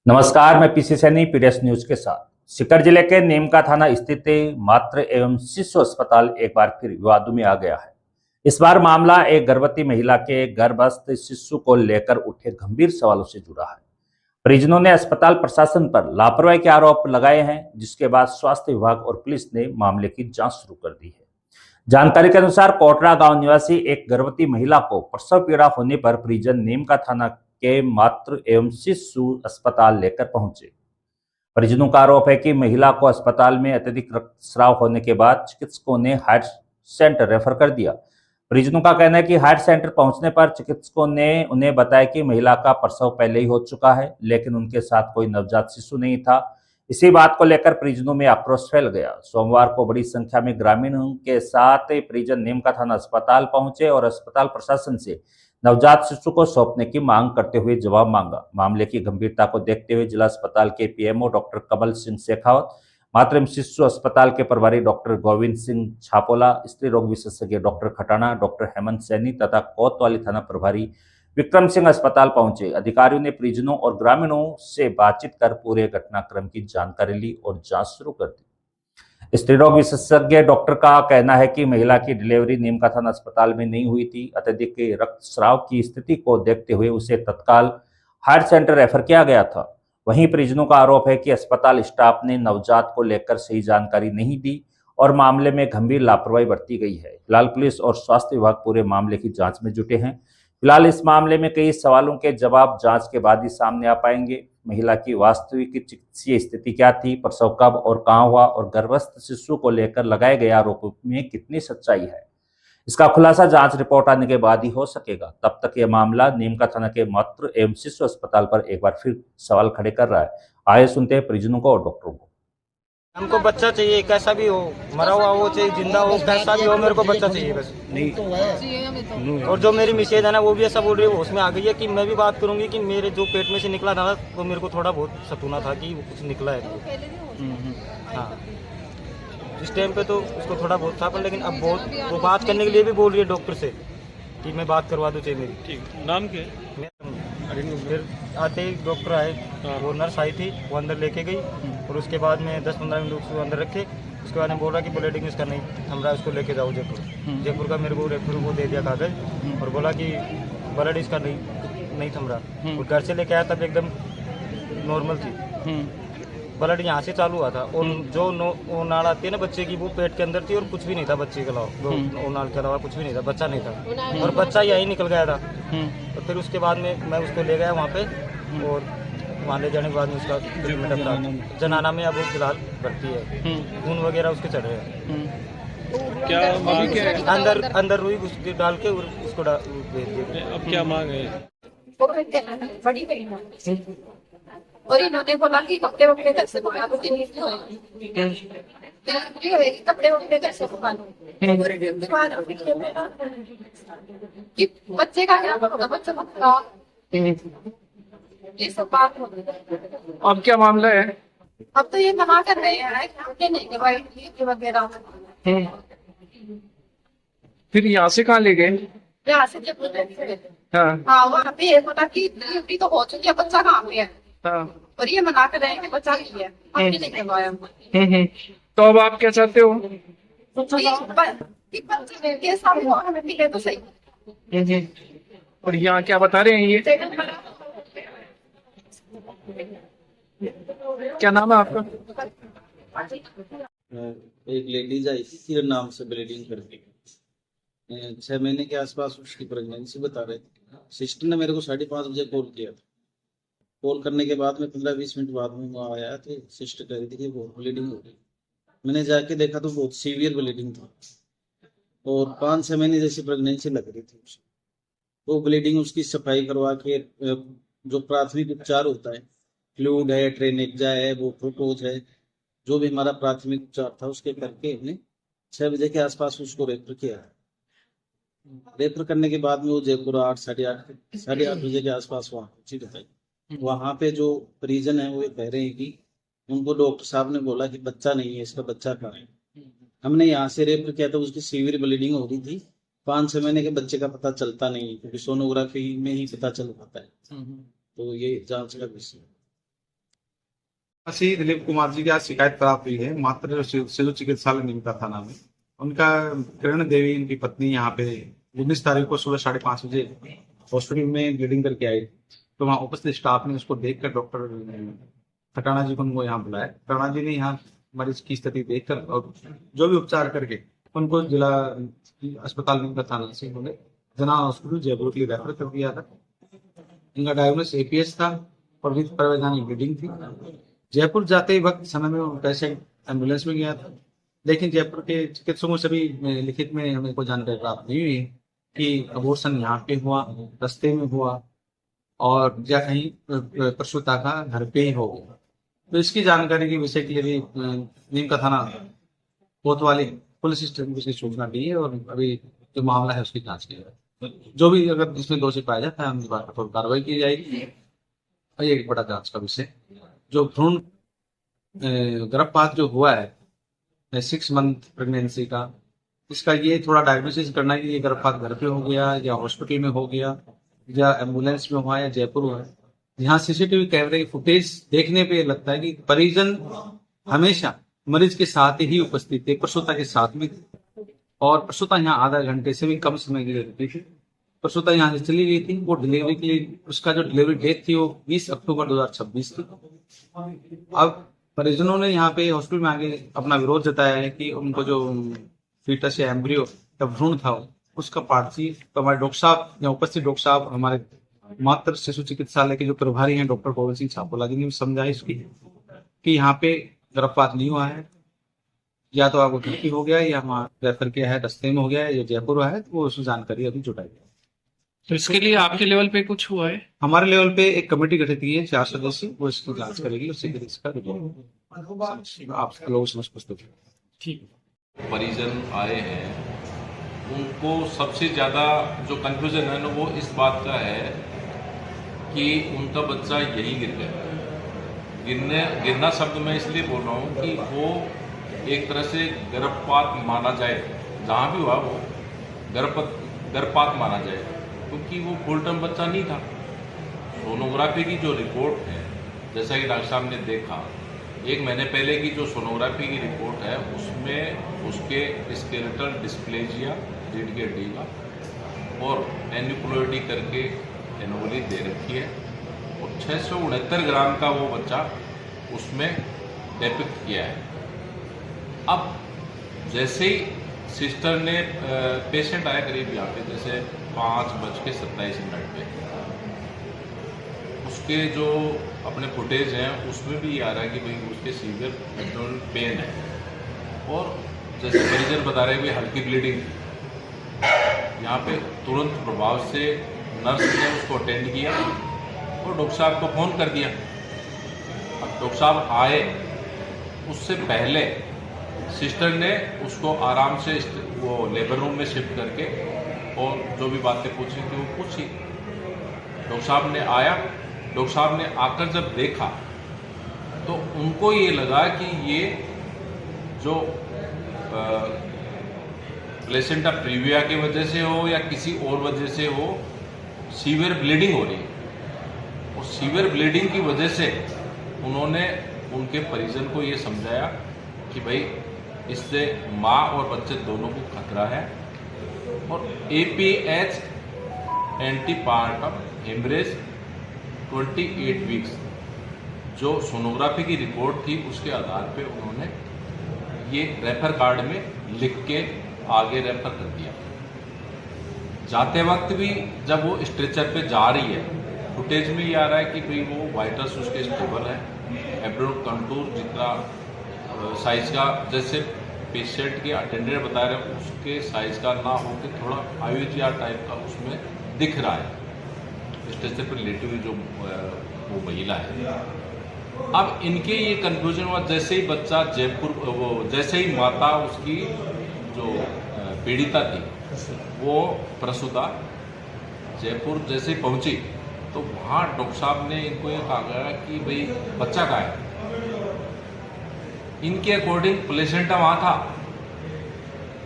नमस्कार, मैं PC Saini PDS news के साथ। सीकर जिले के नीमका थाना स्थित मातृ एवं शिशु अस्पताल एक बार फिर विवादों में आ गया है। इस बार मामला एक गर्भवती महिला के गर्भस्थ शिशु को लेकर उठे गंभीर सवालों से जुड़ा है। परिजनों ने अस्पताल प्रशासन पर लापरवाही के आरोप लगाए हैं, जिसके बाद स्वास्थ्य विभाग और पुलिस ने मामले की जांच शुरू कर दी है। जानकारी के अनुसार कोटरा गांव निवासी एक गर्भवती महिला को प्रसव पीड़ा होने पर परिजन नीमका थाना के मातृ एवं शिशु अस्पताल लेकर पहुंचे। परिजनों का आरोप है कि महिला को अस्पताल में अत्यधिक रक्तस्राव होने के बाद चिकित्सकों ने हार्ट सेंटर रेफर कर दिया। परिजनों का कहना है कि हार्ट सेंटर पहुंचने पर चिकित्सकों ने उन्हें बताया कि महिला का प्रसव पहले ही हो चुका है, लेकिन उनके साथ कोई नवजात शिशु नहीं था। इसी बात को लेकर परिजनों में आक्रोश फैल गया। सोमवार को बड़ी संख्या में ग्रामीणों के साथ परिजन नीमका थाना अस्पताल पहुंचे और अस्पताल प्रशासन से नवजात शिशु को सौंपने की मांग करते हुए जवाब मांगा। मामले की गंभीरता को देखते हुए जिला अस्पताल के पीएमओ डॉक्टर कमल सिंह शेखावत, मातृ एवं शिशु अस्पताल के प्रभारी डॉक्टर गोविंद सिंह छापोला, स्त्री रोग विशेषज्ञ डॉक्टर खटाना, डॉक्टर हेमंत सैनी तथा कोतवाली थाना प्रभारी विक्रम सिंह अस्पताल पहुंचे। अधिकारियों ने परिजनों और ग्रामीणों से बातचीत कर पूरे घटनाक्रम की जानकारी ली और जांच शुरू कर दी। स्त्री रोग विशेषज्ञ डॉक्टर का कहना है कि महिला की डिलीवरी नीमका थाना अस्पताल में नहीं हुई थी। अत्यधिक रक्तस्राव की स्थिति को देखते हुए उसे तत्काल हार्ट सेंटर रेफर किया गया था। वहीं परिजनों का आरोप है कि अस्पताल स्टाफ ने नवजात को लेकर सही जानकारी नहीं दी और मामले में गंभीर लापरवाही बरती गई है। फिलहाल पुलिस और स्वास्थ्य विभाग पूरे मामले की जांच में जुटे हैं। फिलहाल इस मामले में कई सवालों के जवाब जांच के बाद ही सामने आ पाएंगे। महिला की वास्तविक चिकित्सीय स्थिति क्या थी, प्रसव कब और कहां हुआ और गर्भस्थ शिशु को लेकर लगाए गए आरोपों में कितनी सच्चाई है, इसका खुलासा जांच रिपोर्ट आने के बाद ही हो सकेगा। तब तक यह मामला नीमका थाना के मातृ एवं शिशु अस्पताल पर एक बार फिर सवाल खड़े कर रहा है। आइए सुनते हैं परिजनों को और डॉक्टरों को। हमको बच्चा चाहिए, कैसा भी हो, मरा हुआ हो चाहे जिंदा हो, कैसा भी हो, मेरे को बच्चा चाहिए बस। नहीं। और जो मेरी मिसेज है ना, वो भी ऐसा बोल रही है, उसमें आ गई है कि मैं भी बात करूंगी कि मेरे जो पेट में से निकला था वो मेरे को थोड़ा बहुत सतूना था कि कुछ निकला है। हाँ, इस टाइम पे तो उसको थोड़ा बहुत था, पर लेकिन अब बहुत वो बात करने के लिए भी बोल रही है डॉक्टर से कि मैं बात करवा दूँ चाहिए मेरी। ठीक, नाम क्या है? फिर आते ही डॉक्टर आए, वो नर्स आई थी, वो अंदर लेके गई और उसके बाद में 10-15 मिनट उसको अंदर रखे। उसके बाद में बोल रहा कि ब्लीडिंग इसका नहीं थम रहा है, उसको लेके जाओ जयपुर। जयपुर का मेरे को रेफर को दे दिया कागज और बोला कि ब्लड इसका नहीं थम रहा। और घर से लेके आया तब एकदम नॉर्मल थी, ब्लड यहाँ से चालू हुआ था और जो वो नाड़ आती है ना बच्चे की, वो पेट के अंदर थी और कुछ भी नहीं था बच्चे के अलावा, वो नाड़ के अलावा कुछ भी नहीं था, बच्चा नहीं था और बच्चा यही निकल गया था। और फिर उसके बाद में मैं उसको ले गया वहाँ पे और वहाँ ले जाने के बाद में उसका ट्रीटमेंट जनाना में अब वो फिलहाल भर्ती है। खून वगैरह उसके चढ़ रहे हैं। क्या मांग है? अंदर रुई उसके डाल के उसको भेज दिए। अब क्या मांग है? और इन्होंने बोला कि कपड़े वपड़े कैसे मंगा लो, कपड़े वपड़े कैसे मंगा लो, बच्चे का क्या होगा, बच्चा मंगा, ये सब बात हो गई। अब क्या मामला है? अब तो ये मना कर रहे हैं कि हमने नहीं दवाई वगैरह। फिर यहाँ से कहाँ ले गए? यहाँ से जब हाँ, वहाँ पे ये पता कि डिलीवरी तो हो चुकी है, बच्चा कहाँ पे है। हाँ। और ये मना कर रहे हैं कि बच्चा नहीं है, हमने नहीं करवाया। तो अब आप क्या चाहते हो? बच्चे के सामने हमें मिले तो सही। और यहाँ क्या बता रहे हैं ये? क्या नाम है आपका? एक लेडीज आई थी किरण नाम से, ब्लीडिंग करके 6 महीने के आसपास उसकी प्रेगनेंसी बता रहे थे। सिस्टर ने मेरे को 5:30 बजे कॉल किया था। कॉल करने के बाद में 15-20 मिनट बाद में वहाँ आया तो सिस्टर कह रही थी कि बहुत ब्लीडिंग हो गई। मैंने जाके देखा तो बहुत सीवियर ब्लीडिंग था और 5-6 महीने जैसी प्रेगनेंसी लग रही थी उसे। वो ब्लीडिंग उसकी सफाई करवा के जो प्राथमिक उपचार होता है, फ्लूइड है, ट्रेनेक्जा है, वो प्रोपोज है, जो भी हमारा प्राथमिक उपचार था उसके करके हमने 6 बजे के आसपास उसको रेफर किया। रेफर करने के बाद में वो जयपुर 8-8:30 बजे के आसपास वहाँ पहुंची बताई। वहाँ पे जो परिजन है वो ये कह रहे हैं कि उनको डॉक्टर साहब ने बोला कि बच्चा नहीं है, इसका बच्चा कहाँ है। हमने यहाँ से रेफर किया तो उसकी सीवियर ब्लीडिंग हो रही थी। 5-6 महीने के बच्चे का पता चलता नहीं क्योंकि सोनोग्राफी में ही पता चल पाता है। तो ये जांच का विषय है। श्री दिलीप कुमार जी की आज शिकायत प्राप्त हुई है मात्र शिशु चिकित्सालय नीमका थाना में। उनका किरण देवी इनकी पत्नी यहाँ पे 19 तारीख को सुबह 5:30 बजे हॉस्पिटल में ब्लीडिंग करके आई। तो वहाँ उपस्थित स्टाफ ने उसको देखकर डॉक्टर खटाना जी को उनको यहाँ बुलाया। खटाना जी ने यहाँ मरीज की स्थिति देखकर और जो भी उपचार करके उनको जिला अस्पताल नीमका थाना से उन्होंने जना हॉस्पिटल जयपुर के लिए रेफर कर दिया था। इनका डायग्नोसिस एपीएस था और विद प्रवैधानिक ब्लीडिंग थी। जयपुर जाते वक्त समय में पेशेंट एम्बुलेंस में गया था, लेकिन जयपुर के चिकित्सकों से भी लिखित में हमें कोई जानकारी प्राप्त नहीं हुई कि अबॉर्शन यहाँ पे हुआ, रास्ते में हुआ और या कहीं प्रसूता का घर पे ही हो गया। तो इसकी जानकारी के विषय के लिए नीमका थाना कोतवाली पुलिस स्टेशन को इसकी सूचना दी है और अभी जो मामला है उसकी जांच की है। जो भी अगर इसमें दोषी पाया जाता है उनके बाद कठोर कार्रवाई की जाएगी। और ये एक बड़ा जांच का विषय जो भ्रूण गर्भपात जो हुआ है 6 मंथ प्रेगनेंसी का, इसका ये थोड़ा डायग्नोसिस करना है कि ये गर्भपात घर पे हो गया या हॉस्पिटल में हो गया या एम्बुलेंस में हुआ या जयपुर हुआ है। यहाँ सीसीटीवी कैमरे की फुटेज देखने पे लगता है कि परिजन हमेशा मरीज के साथ ही उपस्थित थे, प्रसूता के साथ में और प्रसूता यहाँ आधा घंटे से भी कम समय के लिए रुकी थी। प्रसूता यहाँ से चली गई थी। वो डिलीवरी के लिए उसका जो डिलीवरी डेट थी वो 20 अक्टूबर 2026 थी। अब परिजनों ने यहाँ पे हॉस्पिटल में आगे अपना विरोध जताया है कि उनको जो फीटस या एम्ब्रियो या भ्रूण था उसका पार्टी तो हमारे डॉक्टर साहब या उपस्थित डॉक्टर साहब हमारे मातृ शिशु चिकित्सालय के जो प्रभारी हैं डॉक्टर गोविंद सिंह छापोला जी ने समझाई इसकी कि यहाँ पे गर्भपात नहीं हुआ है, या तो आपको घर हो गया या वहाँ रेफर किया है रास्ते में हो गया है या जयपुर हुआ है, तो वो उसकी जानकारी अभी जुटाई है। तो इसके लिए आपके लेवल पे कुछ हुआ है? हमारे लेवल पे एक कमेटी गठित की है 4 सदस्य, वो इसकी जांच करेगी। उससे इसका आप लोगों समझ प्रस्तुत है। ठीक। परिजन आए हैं, उनको सबसे ज़्यादा जो कंफ्यूजन है ना वो इस बात का है कि उनका बच्चा यहीं गिर गया। गिरना शब्द मैं इसलिए बोल रहा हूँ कि वो एक तरह से गर्भपात माना जाए, जहाँ भी हुआ वो गर्भपात माना जाए, क्योंकि वो फुल टर्म बच्चा नहीं था। सोनोग्राफी की जो रिपोर्ट है, जैसा कि डॉक्टर साहब ने देखा, 1 महीने पहले की जो सोनोग्राफी की रिपोर्ट है उसमें उसके स्केलेटल डिस्प्लेजिया रीढ़ की हड्डी का और एन्यूक्लोइडी करके एनोमली दे रखी है और 669 ग्राम का वो बच्चा उसमें डेपिक्ट किया है। अब जैसे ही सिस्टर ने पेशेंट आया करीब यहाँ पे जैसे 5:27 पे, उसके जो अपने फुटेज हैं उसमें भी ये आ रहा है कि भाई उसके सीवियर एब्डोमिनल पेन है और जैसे परिजन बता रहे हैं कि हल्की ब्लीडिंग। यहाँ पे तुरंत प्रभाव से नर्स ने उसको अटेंड किया और डॉक्टर साहब को फ़ोन कर दिया। अब डॉक्टर साहब आए, उससे पहले सिस्टर ने उसको आराम से वो लेबर रूम में शिफ्ट करके और जो भी बातें पूछी थी वो पूछी। डॉक्टर साहब ने आया, डॉक्टर साहब ने आकर जब देखा तो उनको ये लगा कि ये जो प्लेसेंटा प्रीविया की वजह से हो या किसी और वजह से हो, सीवियर ब्लीडिंग हो रही है और सीवियर ब्लीडिंग की वजह से उन्होंने उनके परिजन को ये समझाया कि भाई इससे माँ और बच्चे दोनों को खतरा है और APH एंटीपार्टम हेमरेज 28 वीक्स जो सोनोग्राफी की रिपोर्ट थी उसके आधार पे उन्होंने ये रेफर कार्ड में लिख के आगे रेफर कर दिया। जाते वक्त भी जब वो स्ट्रेचर पे जा रही है, फुटेज में ये आ रहा है कि भाई वो वाइटल्स उसके स्टेबल है, एब्डोमिनल कंटूर जितना साइज का जैसे पेशेंट के अटेंडेंट बता रहे हैं उसके साइज का ना हो के थोड़ा IUGR टाइप का उसमें दिख रहा है स्ट्रेचर पर लेटी हुई जो वो महिला है। अब इनके ये कंफ्यूजन हुआ जैसे ही बच्चा जयपुर वो जैसे ही माता उसकी जो पीड़िता थी वो प्रसूता जयपुर जैसे ही पहुंची तो वहाँ डॉक्टर साहब ने इनको ये कहा गया कि भाई बच्चा कहाँ है। इनके अकॉर्डिंग प्लेसेंटा वहाँ था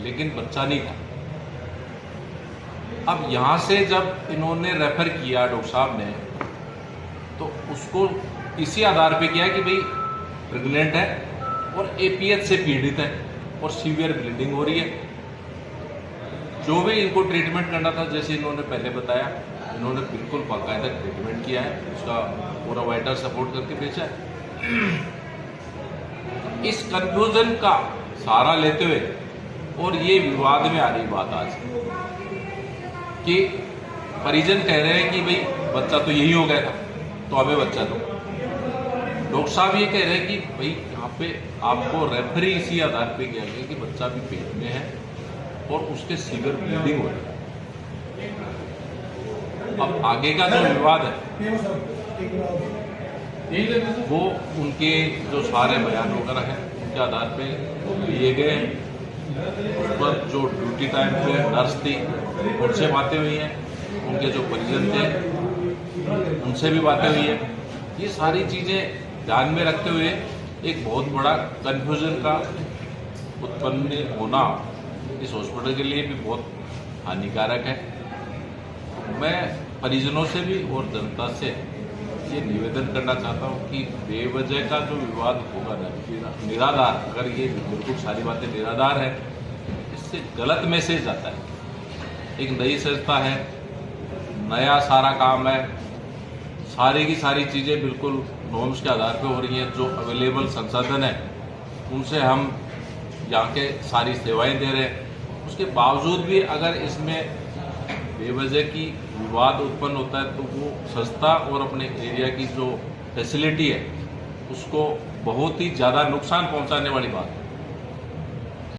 लेकिन बच्चा नहीं था। अब यहाँ से जब इन्होंने रेफर किया डॉक्टर साहब ने तो उसको इसी आधार पे किया कि भाई प्रेग्नेंट है और एपीएच से पीड़ित है और सीवियर ब्लीडिंग हो रही है। जो भी इनको ट्रीटमेंट करना था, जैसे इन्होंने पहले बताया, इन्होंने बिल्कुल बाकायदा ट्रीटमेंट किया है, उसका पूरा वाइटल सपोर्ट करके भेजा है। इस कंफ्यूजन का सहारा लेते हुए और ये विवाद में आ रही बात आज कि परिजन कह रहे हैं कि भाई बच्चा तो यही हो गया था, तो हमें बच्चा दो। डॉक्टर साहब ये कह रहे हैं कि भाई यहाँ पे आपको रेफरी इसी आधार पे किया गया कि बच्चा भी पेट में है और उसके सीवियर ब्लीडिंग हो रही है। अब आगे का जो विवाद है वो उनके जो सारे बयान वगैरह हैं उनके आधार पे लिए गए हैं। उस पर जो ड्यूटी टाइम पे नर्स थी उनसे बातें हुई हैं, उनके जो परिजन थे उनसे भी बातें हुई है। ये सारी चीज़ें ध्यान में रखते हुए एक बहुत बड़ा कन्फ्यूजन का उत्पन्न होना इस हॉस्पिटल के लिए भी बहुत हानिकारक है। मैं परिजनों से भी और जनता से ये निवेदन करना चाहता हूँ कि बेवजह का जो विवाद होगा ना, निराधार, अगर ये बिल्कुल सारी बातें निराधार है, इससे गलत मैसेज जाता है। एक नई संस्था है, नया सारा काम है, सारी की सारी चीज़ें बिल्कुल नॉर्म्स के आधार पे हो रही हैं। जो अवेलेबल संसाधन है उनसे हम यहाँ के सारी सेवाएं दे रहे हैं। उसके बावजूद भी अगर इसमें बेवजह की विवाद उत्पन्न होता है तो वो संस्था और अपने एरिया की जो फैसिलिटी है उसको बहुत ही ज़्यादा नुकसान पहुंचाने वाली बात है।